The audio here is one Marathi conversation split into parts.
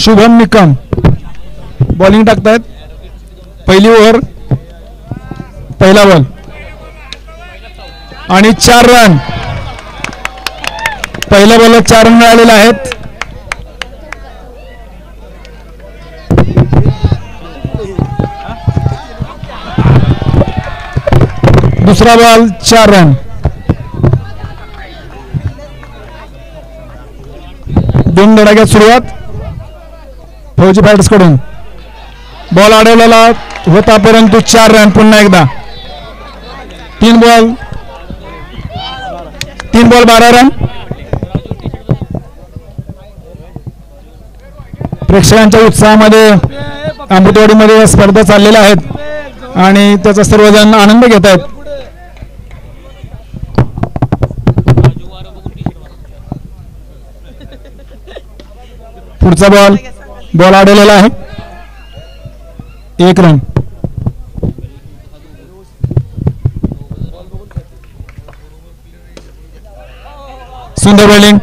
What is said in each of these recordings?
शुभम निकम बॉलिंग टाकतायत. पहिली ओव्हर, पहिला बॉल आणि 4 रन. पहिल्या बॉलला 4 रन मिळालेले आहेत. दुसरा बॉल 4 रन. दोन धडाक्यात सुरुवात फौजी फायटर्स कडून. बॉल अडवलेला होता परंतु 4 रन. पुन्हा एकदा 3 बॉल 12 रन. प्रेक्षकांच्या उत्साहामध्ये अमृतवाडीमध्ये स्पर्धा चाललेल्या आहेत आणि त्याचा सर्वजण आनंद घेत आहेत. पुढचा बॉल अडवलेला आहे. 1 रन. सुंदर बॉलिंग.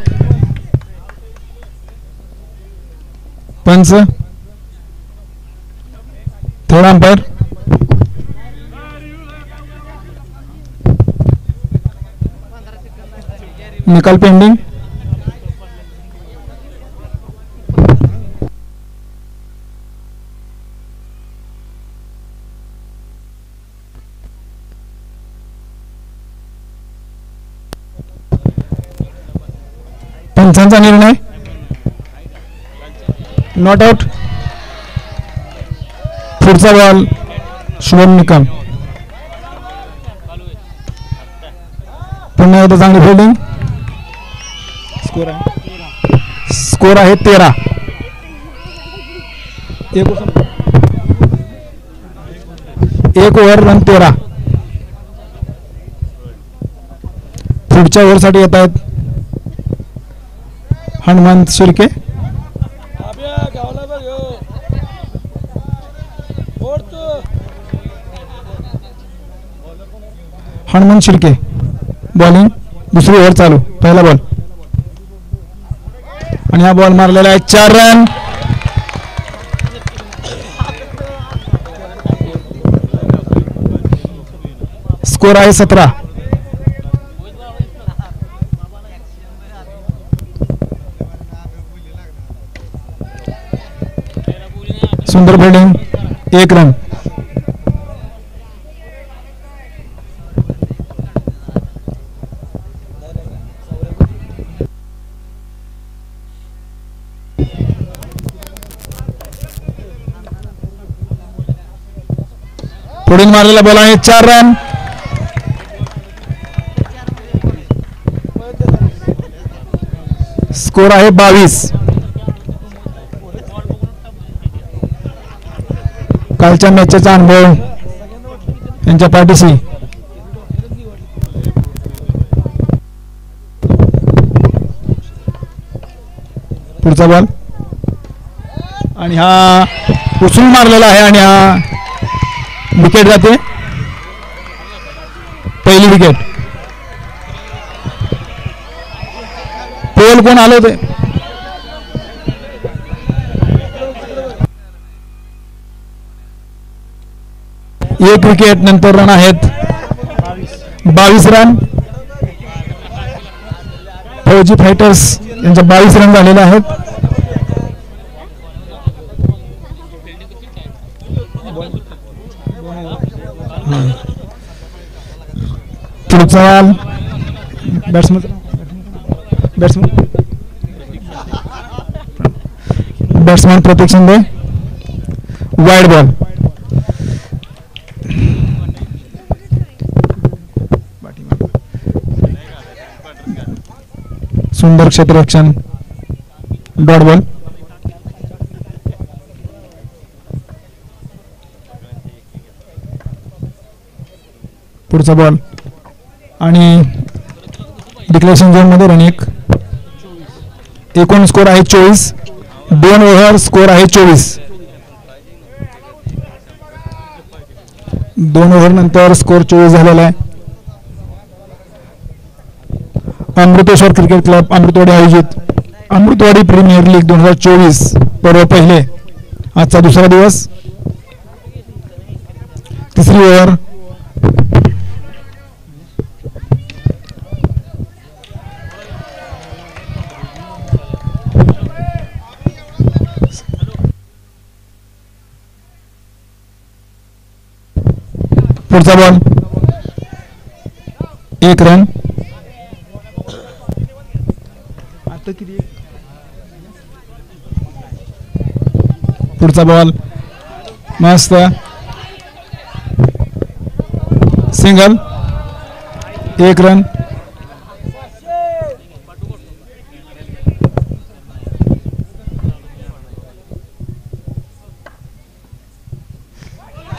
पंच थर्ड अंपायर. निकाल पेंडिंग. पंचांचा निर्णय नॉट आउट. पुढचा बॉल शुभम निकम. पुन्हा एकदा चांगली फिल्डिंग. स्कोर आहे 13. एक ओव्हर रन 13. पुढच्या ओव्हरसाठी येत आहेत हनुमंत शिर्के. हनुमंत शिर्के बॉलिंग. दुसरी ओव्हर चालू. पहिला बॉल आणि हा बॉल मारलेला आहे. 4 रन. स्कोर आहे 17. सुंदर फिल्डिंग. 1 रन. पुढील मारलेला बॉल आहे. 4 रन. स्कोर आहे 22. कालच्या मॅचचा अनुभव यांच्या पाठीशी. पुढचा बॉल आणि हा उचलून मारलेला आहे आणि हा विकेट जाते. पहिली विकेट. पोल कोण आले होते? एक विकेट नंतर रन आहेत 22 रन. फौजी फायटर्स यांचे 22 रन झालेले आहेत. पुढचा batsman Prateek Shinde. Wide ball. सुंदर क्षेत्ररक्षण. Dot ball. पुढचा बॉल आणि डिक्लेरेशन झोन मध्ये रन 1. एकूण स्कोर आहे 24. 2 ओव्हर स्कोर आहे 24. 2 ओव्हर नंतर स्कोर 24 झालेला आहे. अमृतेश्वर क्रिकेट क्लब अमृतवाडी आयोजित अमृतवाडी प्रीमियर लीग 2024 पर्व पहिले. आजचा दुसरा दिवस. तिसरी ओव्हर. पुढचा बॉल. 1 रन. पुढचा बॉल मस्त. सिंगल. 1 रन.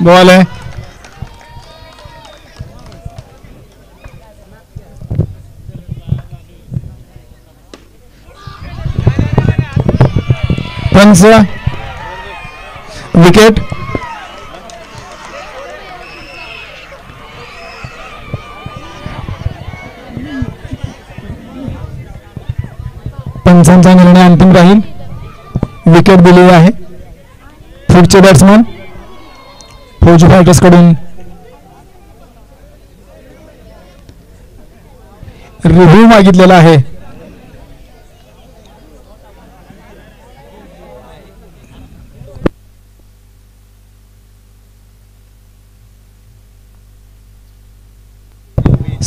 बॉल आहे. पंच. विकेट. पंचांचा निर्णय अंतिम राहील. विकेट दिलेली आहे. पुढचे बॅट्समन फौजी फायटर्स कडून रिव्ह्यू मागितलेला आहे.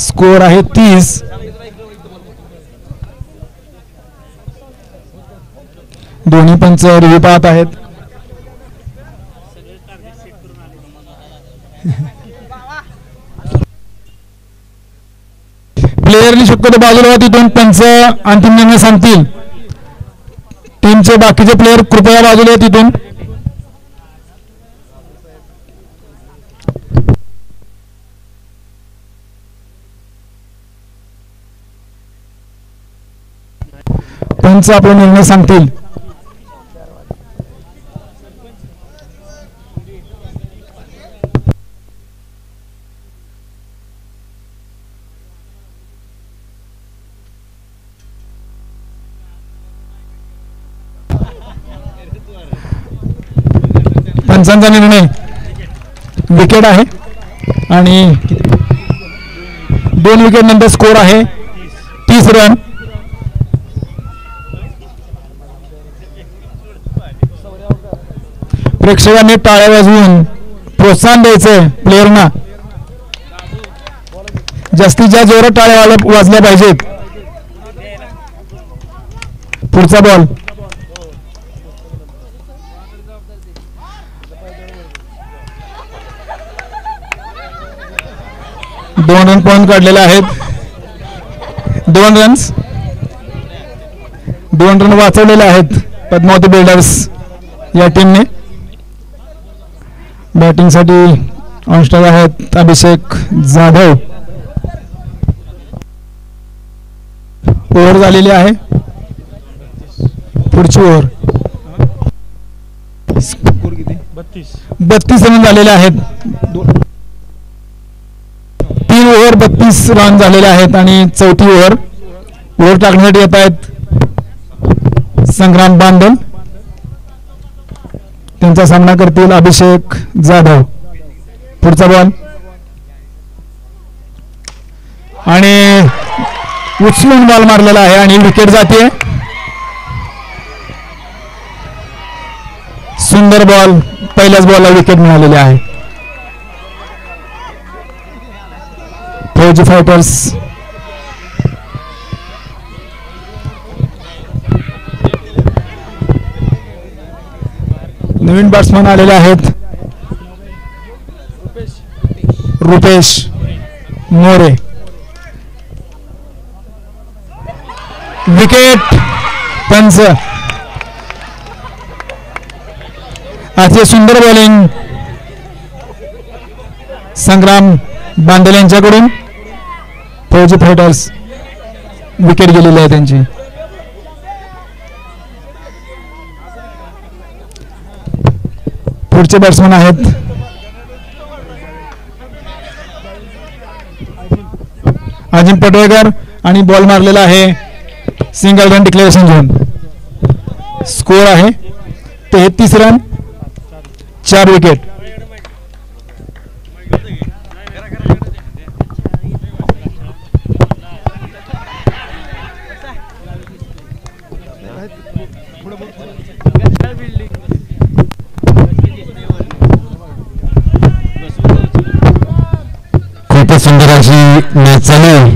स्कोर आहे 30. दोन्ही पंच रिव्ह्यू पाहत आहेत. प्लेयरनी शक्यतो बाजूला तिथून पंच अंतिम निर्णय सांगतील. टीमचे बाकीचे प्लेयर कृपया बाजूला तिथून. पंच आपला निर्णय सांगतील. पंचांचा निर्णय विकेट आहे आणि 2 विकेट नंतर स्कोर आहे 30 रन. प्रेक्षकांनी टाळ्या वाजवून प्रोत्साहन द्यायचं प्लेयरना. जास्तीत जास्त जोरात टाळ्या वाजल्या पाहिजेत. पुढचा बॉल. दोन रन पॉइंट काढलेले आहेत. 2 रन्स. 2 रन वाचवलेले आहेत पद्मावती बिल्डर्स या टीमने. बॅटिंग साठी ऑनस्टार आहेत अभिषेक जाधव. ओव्हर झालेली आहे. पुढची ओव्हर. 32 रन झालेले आहेत. 3 ओव्हर 32 रन झालेले आहेत आणि चौथी ओव्हर. ओव्हर टाकण्यासाठी येत आहेत संग्राम बांदल. त्यांचा सामना करतील अभिषेक जाधव. पुढचा बॉल आणि उचलून बॉल मारलेला आहे आणि विकेट जाते. सुंदर बॉल. पहिल्याच बॉलला विकेट मिळालेली आहे. फौजी फायटर्स नवीन बॅट्समन आलेले आहेत. रुपेश मोरे. विकेट. पंच. अतिशय सुंदर बॉलिंग संग्राम बांदल यांच्याकडून. फौजी फायटर्स विकेट गेलेली आहे त्यांची. पुढचे बॅट्समन आहेत अजिम पटवेकर आणि बॉल मारलेला आहे. Single run declaration zone. Score आहे 33 रन, 4 विकेट. खूपच सुंदर अशी मॅच चालू आहे.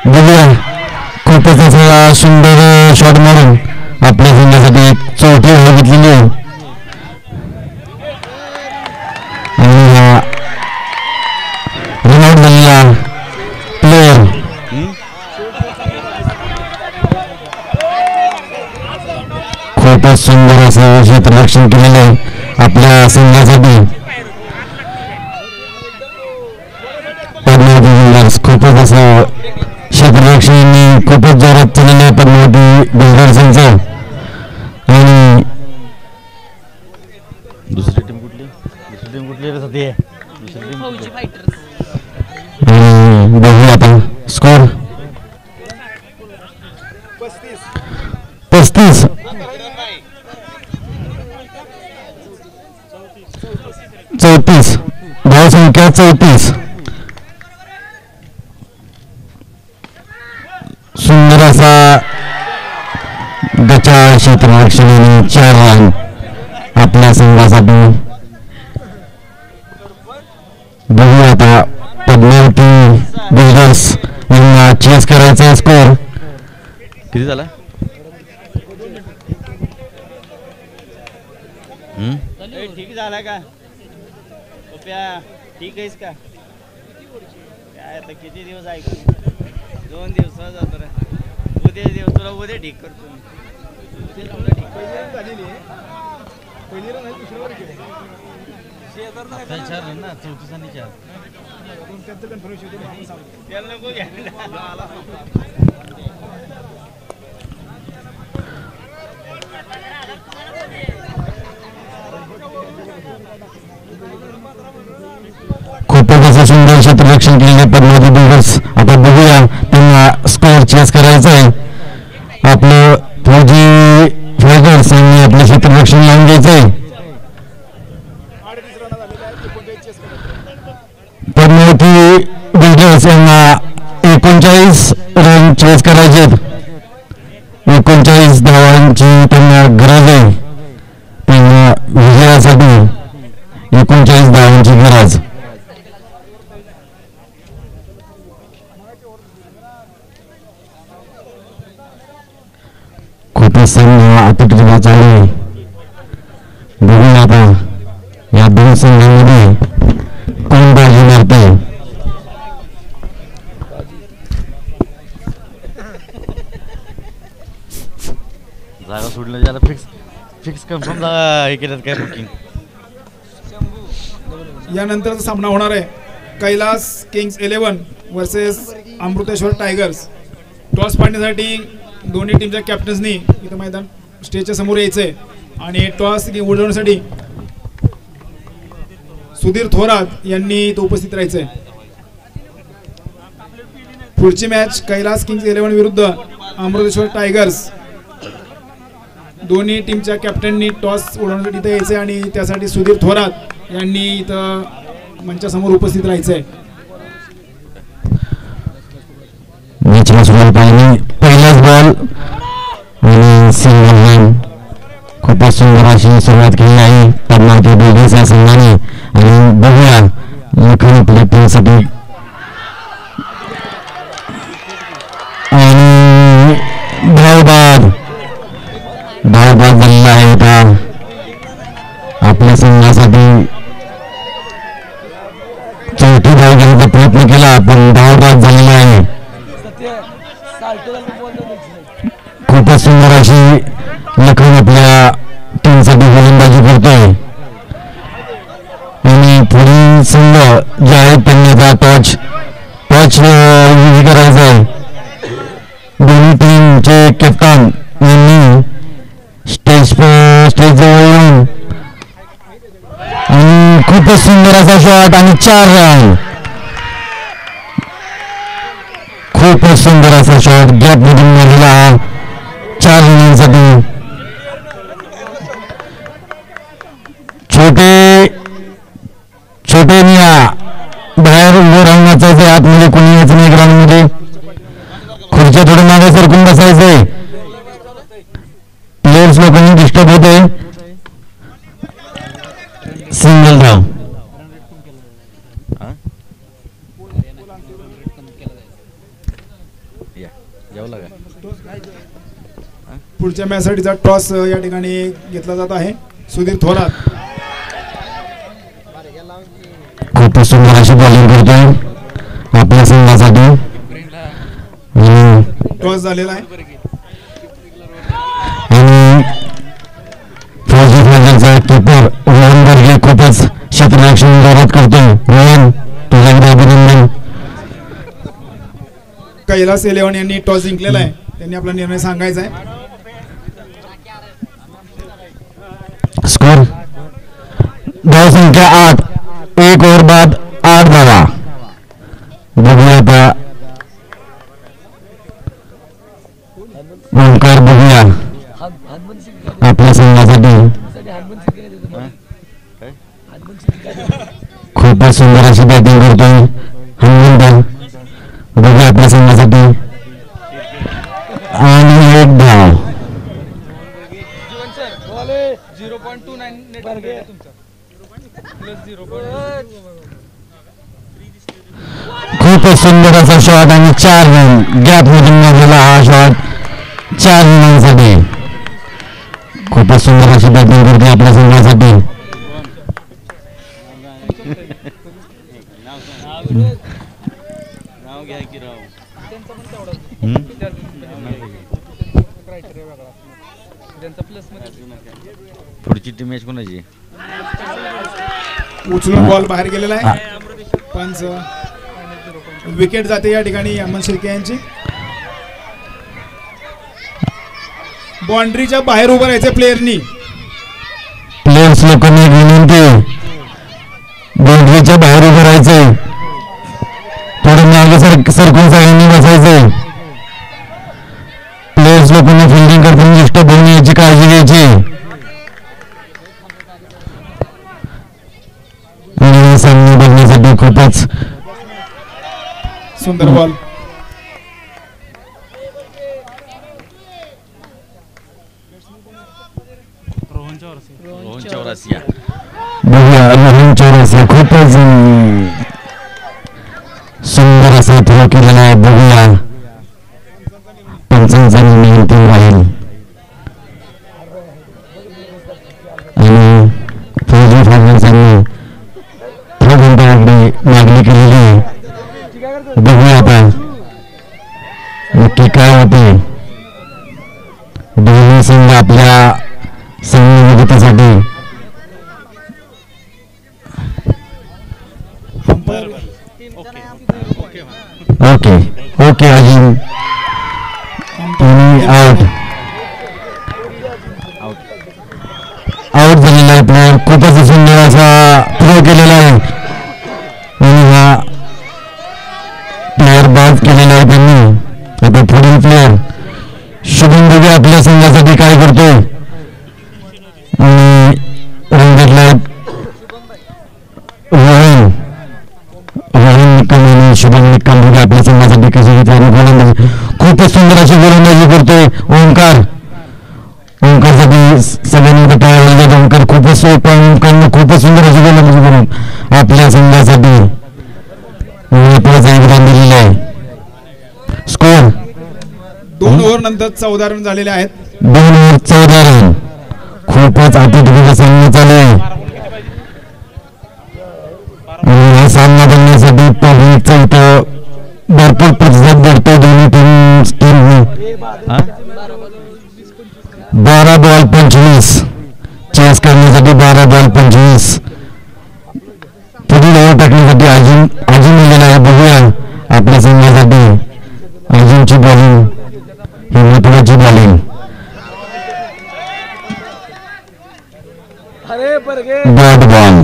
बघूया खूपच असा सुंदर शॉट मारून आपल्या संघासाठी चौथी धाव घेतलेली आहे. आणि हा रनआउट झालेला प्लेयर खूपच सुंदर असं क्षेत्ररक्षण केलेलं आहे आपल्या संघासाठी. खूपच असं क्षेत्ररक्षण खूपच जोरात चाललेलं आहे पद्मावती बिल्डर्सचं. आणि दुसरी टीम कुठली आणि बघूया आता स्कोर 35, धावसंख्या 34. सुंदर असा बचाव क्षेत्ररक्षण आणि 4 रन आपल्या संघासाठी. बघूया आता पद्मावती बिल्डर्स यांना चेस करायचा स्कोर किती झाला. ठीक झाला का ठीक आहेस का काय आता किती दिवस ऐकू 2 दिवस जातो रे. उद्या दिवस तुला उद्या ठीक करतो ना 34 आणि 4 नको घ्यायला. खूपच असं सुंदर क्षेत्ररक्षण केलेले पद्मावती बिल्डर्स. आता बघूया त्यांना स्कोअर चेस करायचं आहे. आपलं फौजी फायटर्स यांनी आपलं क्षेत्ररक्षण लावून घ्यायचं आहे. पद्मावती बिल्डर्स यांना 39 रन चेस करायचे. 39 धावांची त्यांना गरज आहे. त्यांना विजयासाठी 39 धावांची गरज. खूपच संघ अतिक्रिया चालू आहे. बघूया आता या 2 संघांमध्ये कोण बाजी मारते. जागा सोडलं ज्याला फिक्स कन्फर्म हे केलं काय बुकिंग. यानंतरचा सामना होणार आहे Kailas kings 11 versus Amruteshwar tigers. Toss पाडण्यासाठी दोन्ही टीमच्या कॅप्टन्सनी इथं मैदान स्टेजच्या समोर यायचंय आणि टॉस उडवण्यासाठी सुधीर थोरात यांनी इथं उपस्थित राहायचंय. पुढची मॅच कैलास किंग्स 11 विरुद्ध अमृतेश्वर टायगर्स. दोन्ही टीमच्या कॅप्टननी टॉस उडवण्यासाठी इथं यायचंय आणि त्यासाठी सुधीर थोरात यांनी इथं मंचासमोर उपस्थित राहायचंय. मॅचला सुरुवात पहिलाच बॉल आणि सिंगल रन. खूपच सुंदर अशी सुरुवात केली आहे पद्मावती बिल्डर्स या संघाने. आणि बघूया लखन आपल्या टीमसाठी आणि धावबाद झालेला आहे आता आपल्या संघासाठी. चौथी धाव घेण्याचा प्रयत्न केला पण धावबाद झालेला आहे. खूपच सुंदर अशी लखन आपल्या टीमसाठी गोलंदाजी करतोय. आणि पुढील संघ जे आहेत त्यांनी आता टॉच करायचा आहे. दोन्ही टीमचे कॅप्टन यांनी स्टेज जवळ येऊन आणि खूपच सुंदर असा शॉट आणि 4 रन. खूपच सुंदर असा शॉट गॅप मधून मारलेला 4 रनांसाठी. प्लेयर्स लोकांनी डिस्टर्ब होत आहे. सिंगल धाव. पुढच्या मॅचसाठीचा टॉस या ठिकाणी घेतला जात आहे. सुधीर थोरात खूपच सुंदर अशी बॉलिंग करतोय आपल्या संघासाठी. टॉस झालेला आहे आणि फौजी फौजांचा कीपर रोहन बर्गे खूपच क्षेत्ररक्षण जोरात करतोय. रोहन तुझ्याकडे अभिनंदन. कैलास 11 यांनी टॉस जिंकलेला आहे. त्यांनी आपला निर्णय सांगायचा आहे. स्कोर धाव संख्या 8. 1 ओव्हर बाद 8 धावा. बघूया आता ओंकार बघूया आपल्या संघासाठी. खूपच सुंदर अशी बॅटिंग करतोय हनुमंत. बघूया आपल्या संघासाठी. आणि 1 धाव. खूपच सुंदर असा शॉट आणि 4 रन गॅप मधून मारलेला हा शॉट 4 रनांसाठी. खूपच सुंदर अशी बॅटिंग करते आपल्या संघासाठी. नाव घ्या की राव. पुढची टीम मॅच कोणाची. उचलून बॉल बाहेर गेलेला आहे. पंच विकेट जाते या ठिकाणी अमन शिर्के यांची. बाउंड्रीच्या बाहेर उभं राहायचं प्लेयरनी. प्लेयर्स लोकांनी विनंती बाउंड्रीच्या बाहेर उभं राहायचंय. थोडं मागे सरकून सगळ्यांनी बसायचंय. प्लेयर्स लोकांनी फिल्डिंग करताना डिस्टर्ब होऊन याची काळजी घ्यायची. सामने बघण्यासाठी खूपच सुंदर बॉल. रोहन चौरसिया. बघूया रोहन चौरसिया खूपच सुंदर असा थ्रो केलेला आहे. बघूया पंचांचा निर्णय अंतिम राहील. आणि फौजी फौजांनी थ्रो घंटाकडे मागणी केलेली आहे. बघूया आता नक्की काय होते. दोन्ही संघ आपल्या संघासाठी ओके ओके अजून आउट आउट झालेला आहे प्लेअर. खूपच सुंदर असा थ्रो केलेला आहे आणि हा प्लेअर बाद केलेला आहे त्यांनी. आता पुढील प्लेअर शुभम दुबे आपल्या संघासाठी काय करतोय आणि रंगतला रोहन निकम आणि शुभम निकम दुबे आपल्या संघासाठी कशी घेतली आणि गोलंदाजी खूपच सुंदर अशी गोलंदाजी करतोय ओंकार. ओंकारसाठी सगळ्यांनी टाळ्या. ओंकार खूपच ओंकारनं खूपच सुंदर अशी गोलंदाजी करून आपल्या संघासाठी महत्वाचं योगदान दिलेलं आहे. स्कोर 2 ओव्हर नंतर 14 रन झालेले आहेत. 2 ओव्हर 14 रन. खूपच अतिथीचा सामना चालू आहे. हा सामना बघण्यासाठी पब्लिकचा इथं भरपूर प्रतिसाद भेटतो. दोन्ही टीम 12 बॉल 25 चेस करण्यासाठी 12 बॉल 25 पुढील ओव्हर टाकण्यासाठी अजून मिळालेला आहे. बघूया आपल्या संघासाठी अजूनची बॉलिंग ही महत्वाची bowling. Dot ball.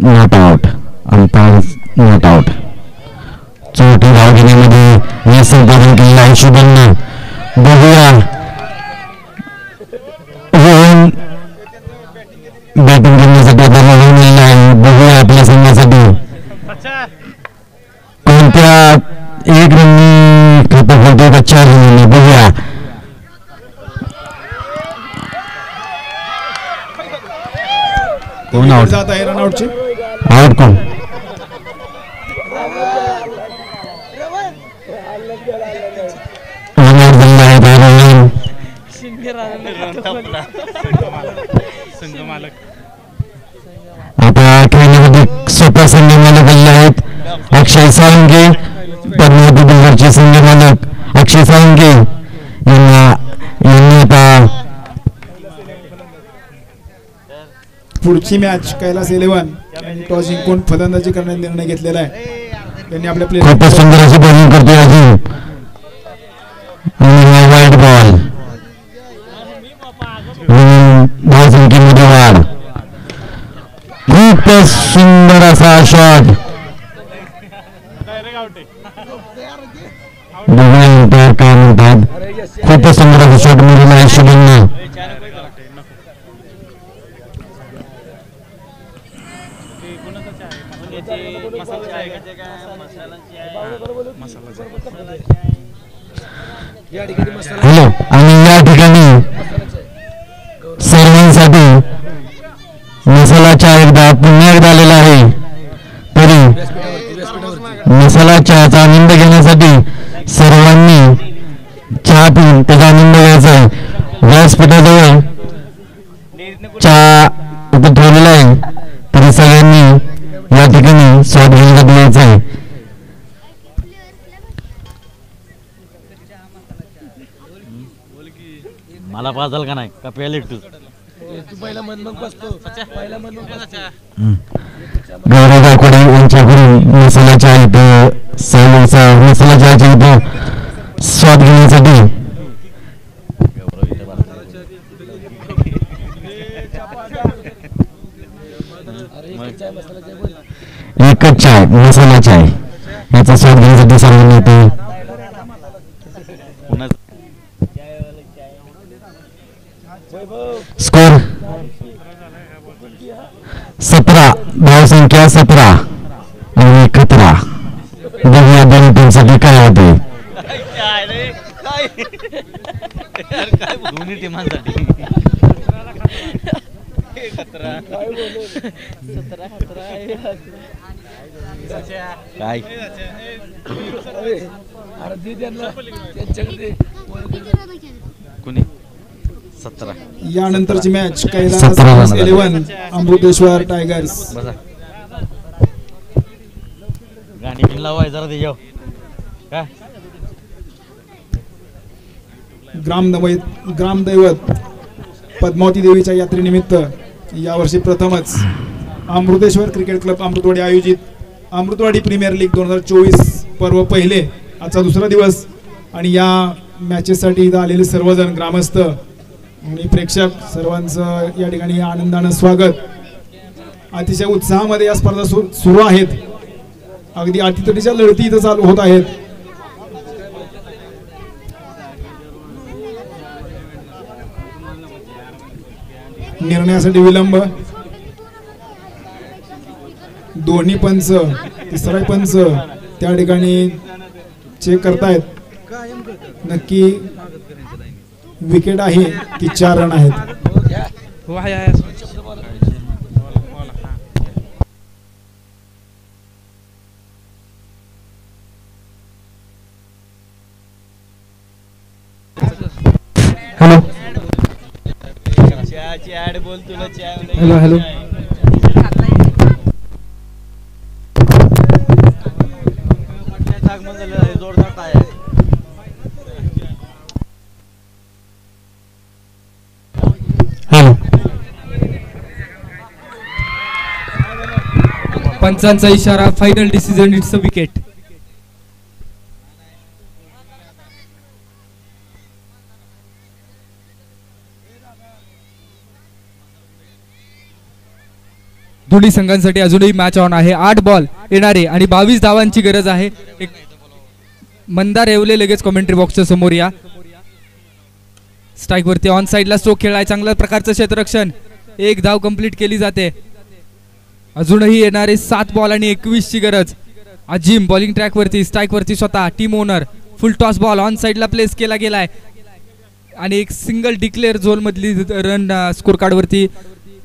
Not out. Umpire not out. चौथी धाव घेण्यामध्ये हे संपादन केलेलं आहे शुभमनं. बघूया रोहन बॅटिंग करण्यासाठी आता निवडलेला आहे. बघूया आपल्या संघासाठी कोणत्या एक रननी खाता खोलतो का 4 रननी बघूया. कोण आउट जात आहे रनआउटची. आउट कोण रनआउट झाला आहे त्यावेळी. आता खेळण्यासाठी स्वतः संघ मालक आले आहेत. अक्षय साळुंके पद्मावती बिल्डरचे संघ मालक अक्षय साळुंके यांनी आता पुढची मॅच कैलास 11 यांनी टॉस जिंकून फलंदाजी करण्याचा निर्णय घेतलेला आहे. त्यांनी आपल्या खूपच प्लेयर सुंदर अशी बॉलिंग करतोय अजून आणि वाईट बॉल धावसंख्येमध्ये वाढ. खूपच सुंदर असा शॉट बघूया काय म्हणतात. खूपच सुंदर असा शॉट मिळाला आहे शुभमने. हॅलो आणि या ठिकाणी सर्वांसाठी मसाला चहा एकदा पुन्हा एकदा आलेला आहे. तरी मसाला चहाचा आनंद घेण्यासाठी सर्वांनी चहा पिऊन त्याचा आनंद घ्यायचा आहे. व्यासपीठाजवळ चहा इथे ठेवलेला आहे. तरी सगळ्यांनी या ठिकाणी स्वाद घेण्यासाठी यायचं आहे. मला पाजाल का नाही का प्यायला एकटूच गौरव गायकवाडे यांच्याकडून मसाला चहा इथं मसाला चहाच्या इथं स्वाद घेण्यासाठी एकच चाय मसाला चाय याचा स्वाद घेण्यासाठी सर्वांनी इथे स्कोर 17 धावसंख्या 17 आणि 11. बघूया दोन्ही टीमसाठी काय होते. दोन्ही टीमांसाठी काय कोणी 17 यानंतरची मॅच कैलास 17 11 अमृतेश्वर टायगर्स. बसा गाणी बिन लावाय जरा ते काय ग्रामदैवत पद्मावती देवीच्या यात्रेनिमित्त यावर्षी प्रथमच अमृतेश्वर क्रिकेट क्लब अमृतवाडी आयोजित अमृतवाडी प्रीमियर लीग 2024 पर्व पहिले आजचा दुसरा दिवस. आणि या मॅचेससाठी इथं आलेले सर्वजण ग्रामस्थ आणि प्रेक्षक सर्वांचं या ठिकाणी आनंदानं स्वागत. अतिशय उत्साहामध्ये या स्पर्धा सुरू आहेत. अगदी अटीतटीच्या लढती इथं चालू होत आहेत. निर्णयासाठी विलंब. दोन्ही पंच तिसरा पंच त्या ठिकाणी चेक करतायत. नक्की विकेट आहे की 4 रन आहेत. हॅलो चहाची ऍड बोल तुला चहा हॅलो हॅलो जोरदार टायर. हॅलो पंचांचा इशारा. Final decision it's a wicket. दोन्ही संघांसाठी अजूनही मॅच ऑन आहे. 8 बॉल येणारे आणि 22 धावांची गरज आहे. एक मंदार येवले लगेच कमेंट्री बॉक्सच्या समोर या. स्ट्राईक वरती ऑन साइडला स्ट्रोक खेळाय. चांगल्या प्रकारचं क्षेत्ररक्षण एक धाव कंप्लीट केली जाते. अजूनही येणारे 7 बॉल आणि 21 ची गरज. अजिम बॉलिंग ट्रॅक वरती, स्ट्राईक वरती स्वतः team owner. Full toss ball on साइडला प्लेस केला गेलाय आणि एक सिंगल डिक्लेअर झोन मधली रन स्कोर कार्ड वरती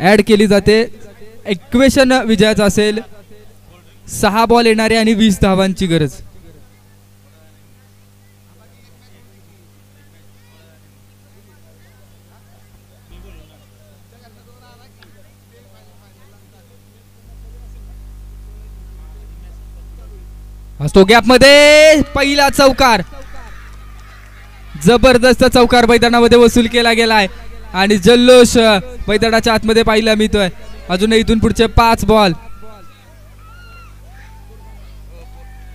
ऍड केली जाते. इक्वेशन विजयाचं असेल. 6 बॉल येणारे आणि 20 धावांची गरज. असतो गॅप मध्ये पहिला चौकार. जबरदस्त चौकार मैदानामध्ये वसूल केला गेलाय आणि जल्लोष मैदानाच्या आतमध्ये पाहायला मिळतोय. अजून इथून पुढचे 5 बॉल.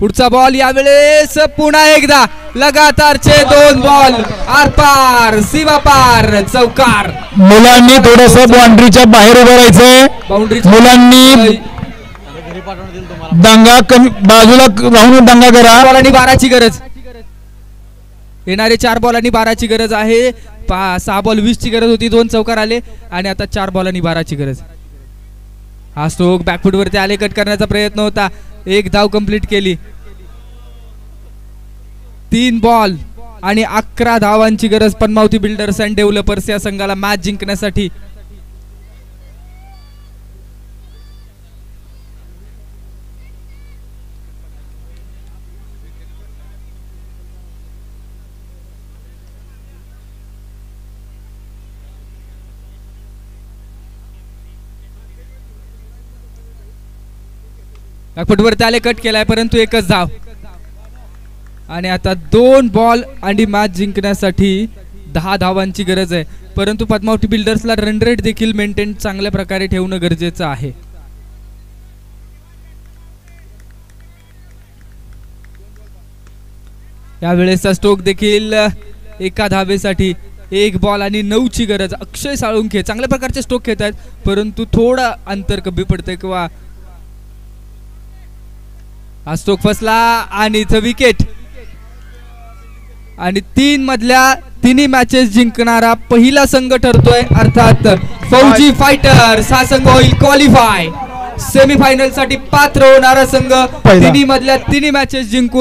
पुढचा बॉल यावेळेस पुन्हा एकदा लगातारचे 2 बॉल. आरपार सीमा पार चौकार. मुलांनी थोडस बाउंड्रीच्या बाहेर उभं राहायचंय. बाउंड्री मुलांनी दंगा कमी बाजूला राहून दंगा करा. बॉल आणि 12ची गरज. येणारे 4 बॉल आणि 12ची गरज आहे. 6 बॉल 20 ची गरज होती. 2 चौकार आले आणि आता 4 बॉल आणि 12ची गरज. हा स्ट्रोक बॅकफुट वरती आले कट करण्याचा प्रयत्न होता. 1 धाव कंप्लीट केली. 3 बॉल आणि 11 धावांची गरज पद्मावती बिल्डर्स अँड डेव्हलपर्स या संघाला मॅच जिंकण्यासाठी. फुटवरती आले कट केलाय परंतु एकच धाव आणि आता 2 बॉल आणि मॅच जिंकण्यासाठी 10 धावांची गरज आहे. परंतु पद्मावती बिल्डर्सला रन रेट देखील मेंटेन चांगल्या प्रकारे ठेवणं गरजेचं आहे. यावेळेसचा स्ट्रोक देखील एका धावेसाठी. 1 बॉल आणि 9 ची गरज. अक्षय साळुंखे चांगल्या प्रकारचे स्ट्रोक खेळत आहेत परंतु थोडा अंतर कमी पडतंय किंवा हा स्ट्रोक फसला आणि इथं विकेट. आणि 3 मधल्या 3 मॅचेस जिंकणारा पहिला संघ ठरतोय अर्थात फौजी फायटर्स. हा संघ होईल क्वालिफाय. सेमीफायनल साठी पात्र होणारा संघ 3 मधल्या 3 मॅचेस जिंकून